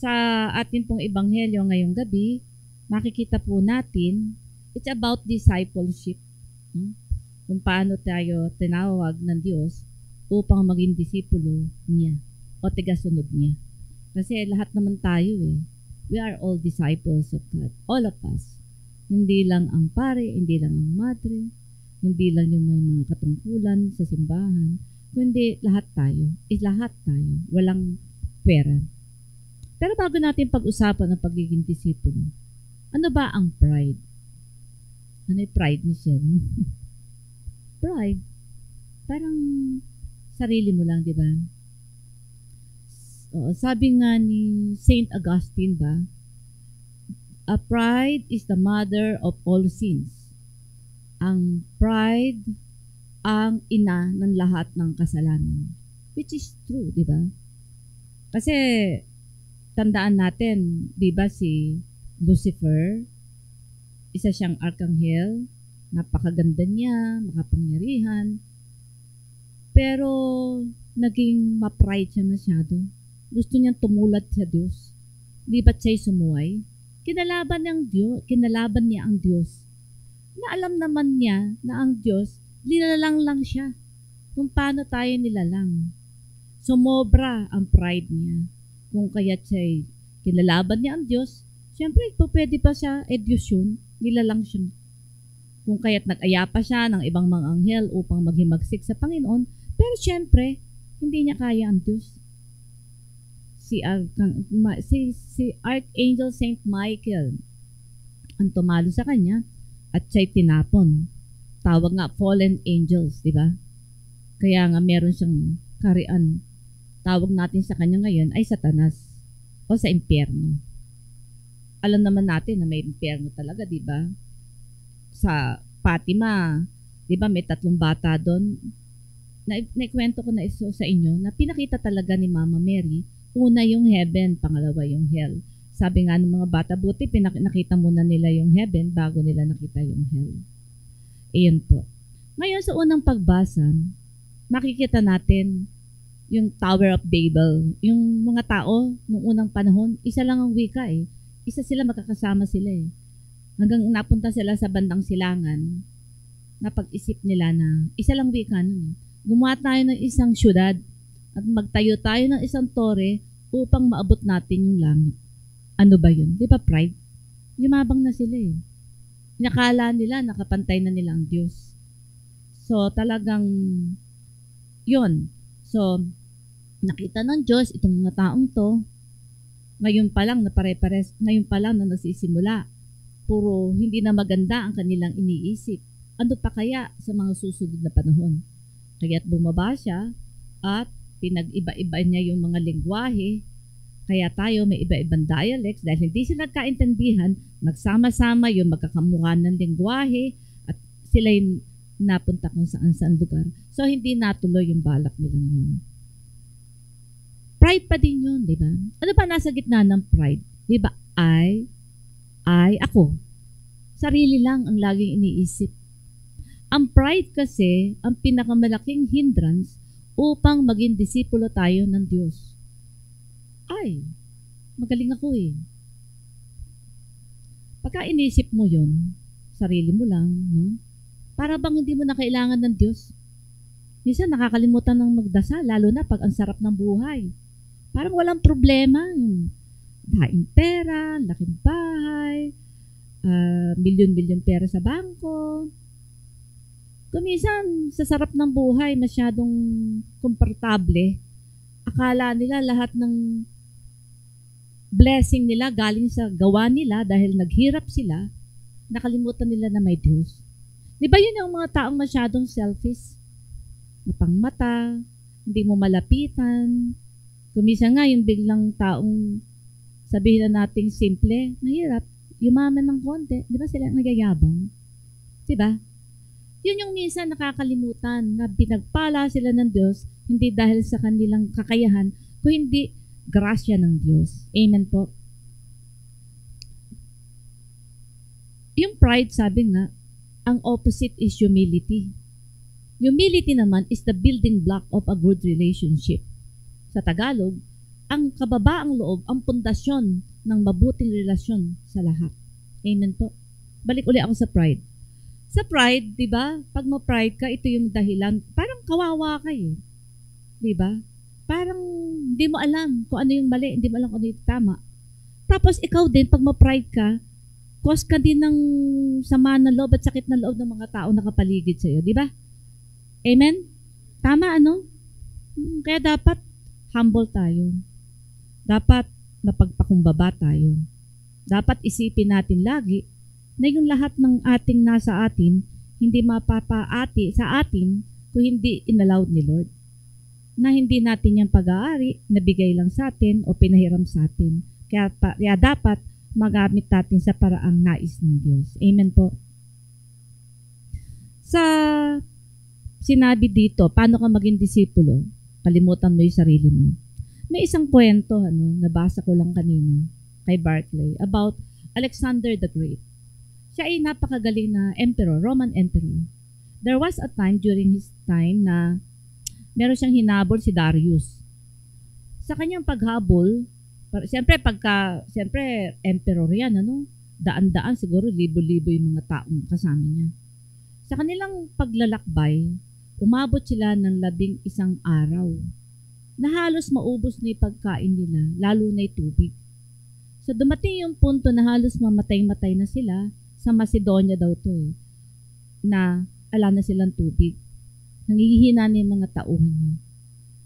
Sa ating pong ebanghelyo ngayong gabi, makikita po natin, it's about discipleship. Kung paano tayo tinawag ng Diyos upang maging disipulo niya o tigasunod niya. Kasi lahat naman tayo we are all disciples of God. All of us. Hindi lang ang pare, hindi lang ang madre, hindi lang yung may mga katungkulan sa simbahan, kundi lahat tayo. Lahat tayo. Walang pera. Pero bago natin pag-usapan ang pagiging disipulo, ano ba ang pride? Ano yung pride, Michelle? Pride. Parang sarili mo lang, di ba? Sabi nga ni Saint Augustine ba, a pride is the mother of all sins. Ang pride ang ina ng lahat ng kasalanan. Which is true, di ba? Kasi tandaan natin, di ba si Lucifer, isa siyang arkanghel, napakaganda niya, makapangyarihan, pero naging ma-pride siya masyado. Gusto niyang tumulad sa Diyos. Di ba't siya'y sumuway? Kinalaban niya ang Diyos. Na alam naman niya na ang Diyos, nilalang lang siya. Kung paano tayo nilalang. Sumobra ang pride niya. Kung kaya't siya'y kinalaban niya ang Diyos, siyempre, pwede pa siya, Diyos yun, nilalang siya. Kung kaya't nag-aya pa siya ng ibang mga anghel upang maghimagsik sa Panginoon, pero siyempre, hindi niya kaya ang Diyos. Si Archangel Saint Michael ang tumalo sa kanya at siya'y tinapon. Tawag nga fallen angels, di ba? Kaya nga meron siyang karian. Tawag natin sa kanya ngayon ay Satanas o sa impyerno. Alam naman natin na may impyerno talaga, di ba? Sa Fatima, di ba may 3 bata doon? Naikwento ko na iso sa inyo na pinakita talaga ni Mama Mary, una yung heaven, pangalawa yung hell. Sabi nga ng mga bata, buti nakita muna nila yung heaven bago nila nakita yung hell. Iyon po. Ngayon sa unang pagbasa, makikita natin yung Tower of Babel. Yung mga tao nung unang panahon, isa lang ang wika Isa sila, magkakasama sila Hanggang napunta sila sa bandang silangan, napag-isip nila na isa lang wika nun. Gumawa tayo ng isang syudad at magtayo tayo ng isang tore upang maabot natin yung langit. Ano ba yun? Di ba pride? Yumabang na sila Nakala nila, nakapantay na nila ang Diyos. So, talagang yun. So, nakita ng Diyos itong mga taong to, ngayon pa lang na pare-pares, ngayon pa lang na nagsisimula. Puro hindi na maganda ang kanilang iniisip. Ano pa kaya sa mga susunod na panahon? Kaya't bumaba siya at pinag-iba-iba niya yung mga lengguwahe. Kaya tayo may iba-ibang dialects dahil hindi sila nagkaintindihan, nagsama-sama yung magkakamukha ng lengguwahe at sila'y napunta kung saan-saan lugar. So, hindi natuloy yung balak nilang yun. Pride pa din yun, di ba? Ano pa nasa gitna ng pride? Di ba? Ako. Sarili lang ang laging iniisip. Ang pride kasi ang pinakamalaking hindrance upang maging disipulo tayo ng Diyos. Magaling ako Pagka inisip mo yun, sarili mo lang, no? Para bang hindi mo na kailangan ng Diyos. Minsan nakakalimutan ng magdasal, lalo na pag ang sarap ng buhay. Parang walang problema. Daing pera, laking bahay, milyon-milyon pera sa bangko. Kuminsan, sa sarap ng buhay, masyadong komportable. Akala nila lahat ng blessing nila galing sa gawa nila dahil naghirap sila, nakalimutan nila na may Diyos. Di ba yun yung mga taong masyadong selfish? Mapangmata, hindi mo malapitan. Kuminsan nga yung biglang taong sabihin na nating simple, mahirap, yumaman ng konti. Di ba sila nagyayabang? Di ba? Yun yung minsan nakakalimutan na pinagpala sila ng Diyos hindi dahil sa kanilang kakayahan, kundi grasya ng Diyos. Amen po. Yung pride, sabi nga, ang opposite is humility. Humility naman is the building block of a good relationship. Sa Tagalog, ang kababaang loob, ang pundasyon ng mabuting relasyon sa lahat. Amen po. Balik uli ako sa pride. Sa pride, di ba? Pag ma-pride ka, ito yung dahilan. Parang kawawa ka eh. Di ba? Parang hindi mo alam kung ano yung mali, hindi mo alam kung ano yung tama. Tapos ikaw din, pag ma-pride ka, cause ka din ng sama ng loob at sakit ng loob ng mga tao nakapaligid sa'yo. Di ba? Amen? Tama, ano? Kaya dapat humble tayo. Dapat mapagpakumbaba tayo. Dapat isipin natin lagi na yung lahat ng ating nasa atin, hindi mapapaati sa atin kung hindi inallowed ni Lord. Na hindi natin yung pag-aari, nabigay lang sa atin o pinahiram sa atin. Kaya dapat magamit natin sa paraang nais ng Diyos. Amen po. Sa sinabi dito, paano ka maging disipulo? Kalimutan mo yung sarili mo. May isang kwento, nabasa ko lang kanina kay Barclay about Alexander the Great. Siya ay napakagaling na emperor, Roman emperor. There was a time during his time na meron siyang hinabol si Darius. Sa kanyang paghabol, siyempre emperor yan, daan-daan siguro, libo-libo yung mga taong kasama niya. Sa kanilang paglalakbay, umabot sila ng 11 araw na halos maubos na yung pagkain nila, lalo na yung tubig. So dumating yung punto na halos mamatay-matay na sila. Sa Macedonia daw to na ala na silang tubig. Nangihina na yung mga tauhan niya.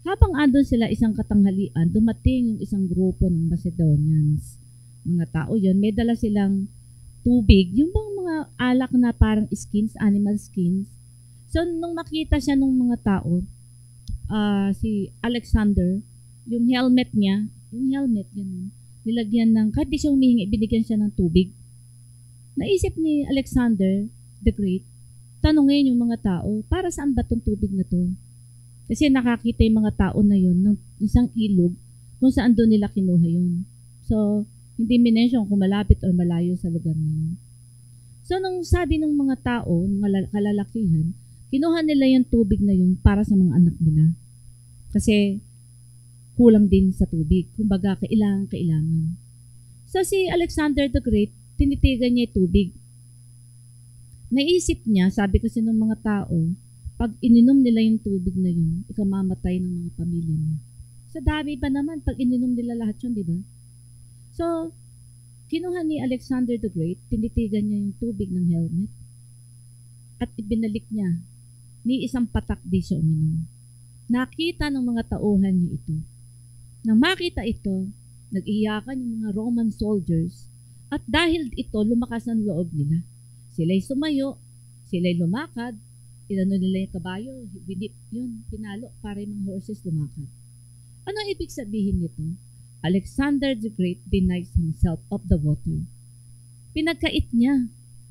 Habang andun sila isang katanghalian, dumating yung isang grupo ng Macedonians. Mga tao yun, may dala silang tubig, yung mga alak na parang skins, animal skins. So nung makita siya ng mga tao, si Alexander, yung helmet niya, yun, nilagyan ng, kahit di siya humihingi, binigyan siya ng tubig. Naisip ni Alexander the Great, tanungin yung mga tao, para saan ba itong tubig na to? Kasi nakakita yung mga tao na yun ng isang ilog kung saan doon nila kinuha yun. So, hindi minention kung malapit o malayo sa lugar na yun. So, nung sabi ng mga tao, ng kalalakihan, kinuha nila yung tubig na yun para sa mga anak nila. Kasi kulang din sa tubig. Kumbaga, kailangan. So, si Alexander the Great, tinitigan niya yung tubig. Naisip niya, sabi kasi ng mga tao, pag ininom nila yung tubig na yun, ikamamatay ng mga pamilya niya. Sa dami pa naman, pag ininom nila lahat yun, di ba? So, kinuha ni Alexander the Great, tinitigan niya yung tubig ng helmet, at ibinalik niya, ni isang patak di siya uminom. Nakita ng mga tauhan niya ito. Nang makita ito, nag-iyakan yung mga Roman soldiers, at dahil ito, lumakas ang loob nila. Sila'y sumayo, sila'y lumakad, inano nila yung kabayo, binip yun, pinalo para yung mga horses lumakad. Ano ibig sabihin nito? Alexander the Great denies himself of the water. Pinagkait niya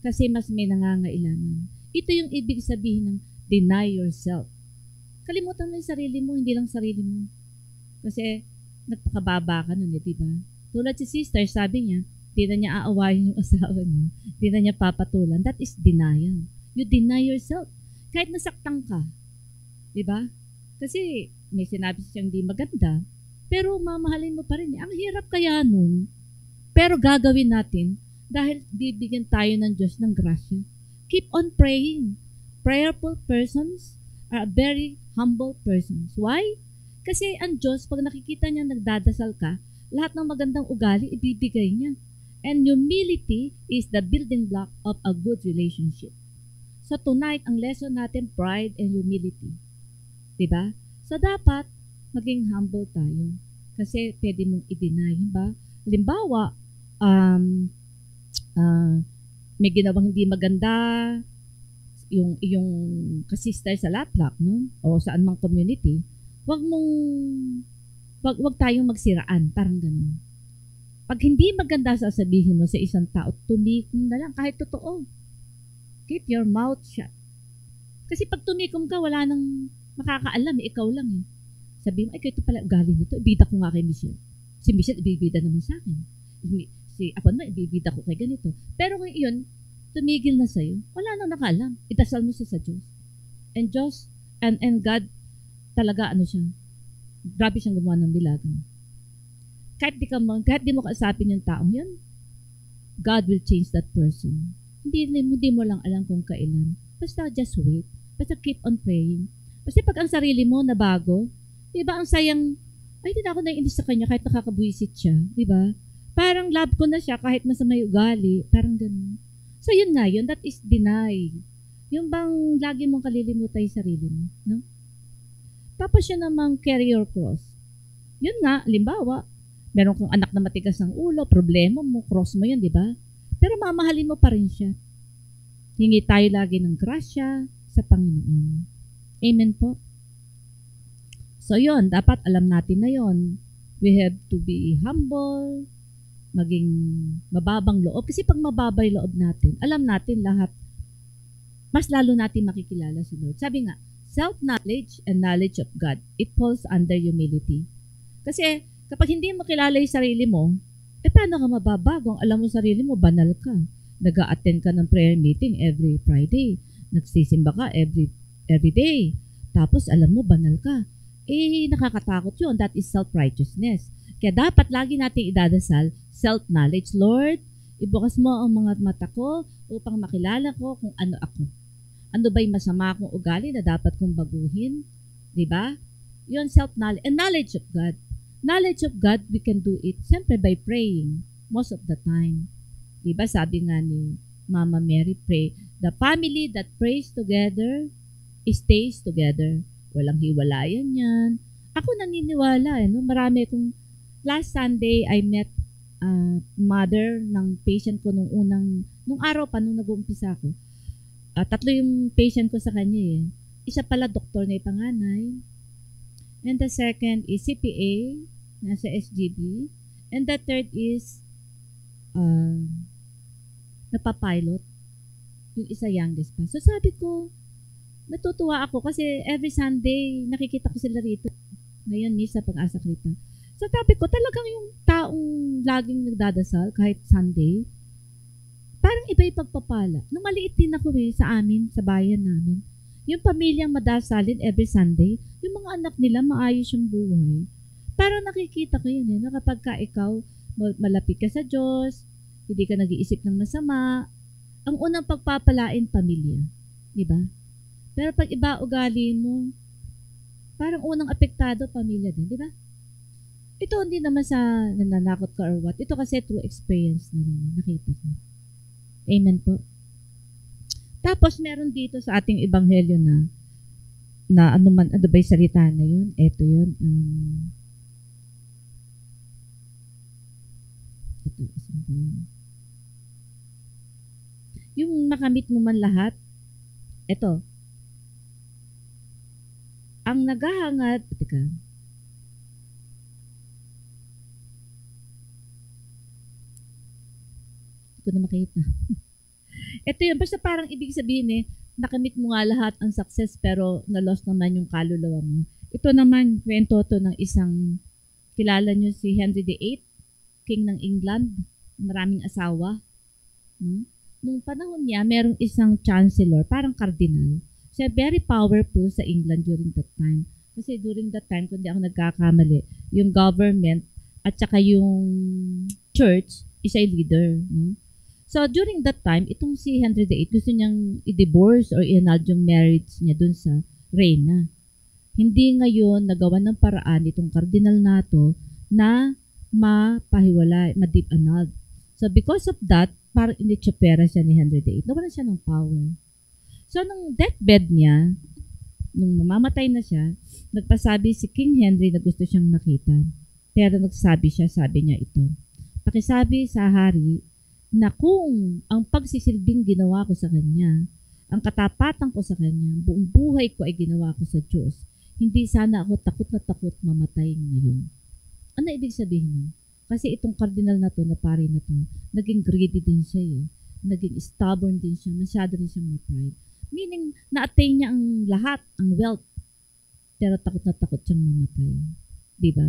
kasi mas may nangangailangan. Ito yung ibig sabihin ng deny yourself. Kalimutan mo yung sarili mo, hindi lang sarili mo. Kasi nagpakababa ka nun, di ba? Tulad si sister, sabi niya, di na niya aawayin yung asawa niya, di na niya papatulan. That is denial. You deny yourself. Kahit nasaktan ka, di ba? Kasi may sinabi siyang di maganda, pero mamahalin mo pa rin. Ang hirap kaya nun, pero gagawin natin dahil bibigyan tayo ng Diyos ng grasya. Keep on praying. Prayerful persons are very humble persons. Why? Kasi ang Diyos, pag nakikita niya nagdadasal ka, lahat ng magandang ugali, ibibigay niya. And humility is the building block of a good relationship. So tonight, ang lesson natin, pride and humility. Diba? So dapat, maging humble tayo. Kasi pwede mong i-deny. Diba? Halimbawa, may ginawang hindi maganda, yung kasister sa Laplak, no? O saan mang community, wag tayong magsiraan, parang ganun. Pag hindi maganda sasabihin mo sa isang tao, tumikom na lang, kahit totoo. Keep your mouth shut. Kasi pag tumikom ka, wala nang makakaalam, ikaw lang eh. Sabi mo, ay, ito pala ugali nito, ibida ko nga kay Michelle. Si Michelle, ibibida naman sa akin. Ako naman, ibibida ko kay ganito. Pero ngayon, tumigil na sa'yo, wala nang nakaalam. Itasal mo siya sa Diyos. And God, talaga siya, grabe siyang gumawa ng milagro. kahit di mo kausapin yung taong yun, God will change that person. Hindi mo lang alam kung kailan. Basta just wait. Basta keep on praying. Kasi pag ang sarili mo na bago, di ba ang sayang, ay hindi na ako naiinis sa kanya kahit nakakabuisit siya. Di ba? Parang love ko na siya kahit masama yung ugali. Parang ganun. So yun nga yun, that is deny. Yung bang lagi mong kalilimutan yung sarili mo. No? Tapos yun namang carry your cross. Yun nga, limbawa, meron kang anak na matigas ng ulo, problema mo, cross mo yun, di ba? Pero mamahalin mo pa rin siya. Hingi tayo lagi ng grasya sa Panginoon. Amen po. So yun, dapat alam natin na yun. We have to be humble, maging mababang loob. Kasi pag mababay loob natin, alam natin lahat, mas lalo natin makikilala si Lord. Sabi nga, self-knowledge and knowledge of God, it falls under humility. Kasi kapag hindi mo kilala yung sarili mo, paano ka mababago? Ang alam mo sarili mo, banal ka. Nag-a-attend ka ng prayer meeting every Friday. Nagsisimba ka every day. Tapos alam mo, banal ka. Nakakatakot yun. That is self-righteousness. Kaya dapat lagi natin idadasal, self-knowledge. Lord, ibukas mo ang mga mata ko upang makilala ko kung ano ako. Ano ba'y masama akong ugali na dapat kong baguhin? Diba? Yun, self-knowledge. And knowledge of God. Knowledge of God, we can do it siyempre by praying most of the time. Diba? Sabi nga ni Mama Mary, pray. The family that prays together stays together. Walang hiwalayan yan. Ako naniniwala. No? Marami akong, last Sunday, I met mother ng patient ko nung araw pa, nung nag-uumpisa ako. 3 yung patient ko sa kanya eh. Isa pala doktor na ipanganay. And the second is CPA, nasa SGB. And the third is napapilot. Yung isa youngest pa. So sabi ko, natutuwa ako kasi every Sunday nakikita ko sila rito. Ngayon, sa Pag-asa Kita. So sabi ko, talagang yung taong laging nagdadasal kahit Sunday, parang iba yung pagpapala. Nung maliit din ako sa amin, sa bayan namin, yung pamilyang madasalin every Sunday, yung mga anak nila maayos yung buhay. Parang nakikita ko yun na kapag ka ikaw malapit ka sa Diyos, hindi ka nag-iisip ng masama, ang unang pagpapalain pamilya. Diba? Pero pag iba ugali mo, parang unang apektado pamilya din. Diba? Ito hindi naman sa nananakot ka or what. Ito kasi true experience na rin. Nakita ko. Amen po. Tapos meron dito sa ating ebanghelyo na ano ba yung salita na yun? Ito yun. Ito, isang ba yun? Yung makamit mo man lahat, ito. Ang naghahangad, teka. Hindi ko na makita. Ito yun, basta parang ibig sabihin nakamit mo nga lahat ang success pero na-lost naman yung kaluluwa mo. Ito naman, kwento to ng isang, kilala nyo si Henry VIII, King ng England, maraming asawa. No? Nung panahon niya, merong isang chancellor, parang cardinal. Siya very powerful sa England during that time. Kasi during that time, kung di ako nagkakamali, yung government at saka yung church, isa yung leader. No? So, during that time, itong si Henry VIII, gusto niyang i-divorce or i-annul yung marriage niya dun sa reyna. Hindi ngayon nagawa ng paraan itong cardinal nato na mapahiwalay, ma-deep annulled. So, because of that, parang initsapera siya ni Henry VIII. Nawalan siya ng power. So, nung deathbed niya, nung mamamatay na siya, nagpasabi si King Henry na gusto siyang makita. Pero nagsabi siya, sabi niya ito, pakisabi sa hari na kung ang pagsisilbing ginawa ko sa kanya, ang katapatan ko sa kanya, buong buhay ko ay ginawa ko sa Diyos, hindi sana ako takot na takot mamatay ngayon. Ano ibig sabihin nun? Kasi itong cardinal na to, na pari na to, naging greedy din siya Naging stubborn din siya, masyado rin siyang ma-pride. Meaning, na-attain niya ang lahat, ang wealth, pero takot na takot siyang mamatay. Diba?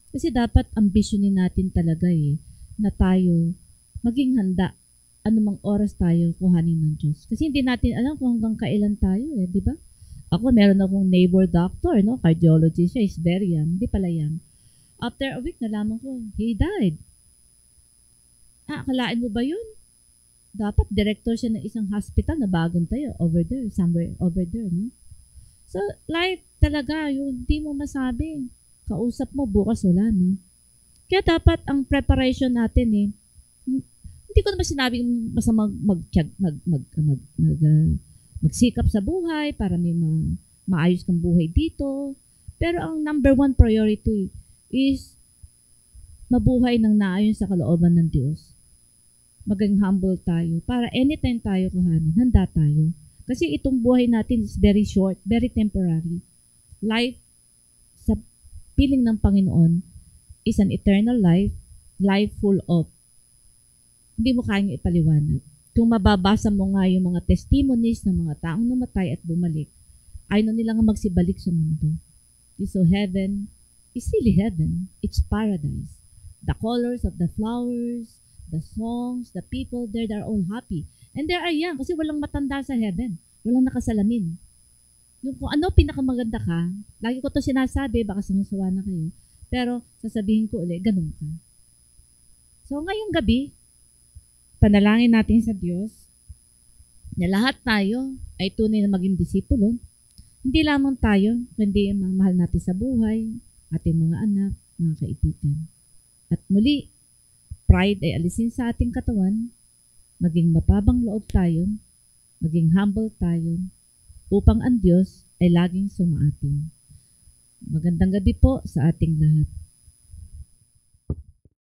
Kasi dapat ambisyonin natin talaga na tayo maging handa anumang oras tayo kuhanin ng Diyos. Kasi hindi natin alam kung hanggang kailan tayo di ba? Ako, meron akong neighbor doctor, no? Cardiology siya, is very young. Hindi pala young. After a week, nalaman ko, he died. Akalain mo ba yun? Dapat director siya ng isang hospital na bagong tayo over there, somewhere over there, no? So, life talaga, yung hindi mo masabi. Kausap mo, bukas wala, no? Kaya dapat ang preparation natin hindi ko naman sinabing basta magsikap sa buhay para may maayos kang buhay dito. Pero ang number one priority is mabuhay ng naayon sa kalooban ng Diyos. Maging humble tayo para anytime tayo kuhanin, handa tayo. Kasi itong buhay natin is very short, very temporary. Life sa piling ng Panginoon is an eternal life, life full of. Hindi mo kayang ipaliwanag. Kung mababasa mo nga yung mga testimonies ng mga taong namatay at bumalik, ayaw nila nga magsibalik sa mundo. So heaven is really heaven. It's paradise. The colors of the flowers, the songs, the people there, they're all happy. And they are young kasi walang matanda sa heaven. Walang nakasalamin. Yung kung ano pinakamaganda ka, lagi ko to sinasabi, baka sumusuwa na kayo, pero sasabihin ko ulit, ganun ka. So ngayong gabi, panalangin natin sa Diyos na lahat tayo ay tunay na maging disipulo. Hindi lamang tayo, kundi ang mga mahal natin sa buhay, ating mga anak, mga kaibigan. At muli, pride ay alisin sa ating katawan, maging mapabang loob tayo, maging humble tayo, upang ang Diyos ay laging sumaating. Magandang gabi po sa ating lahat.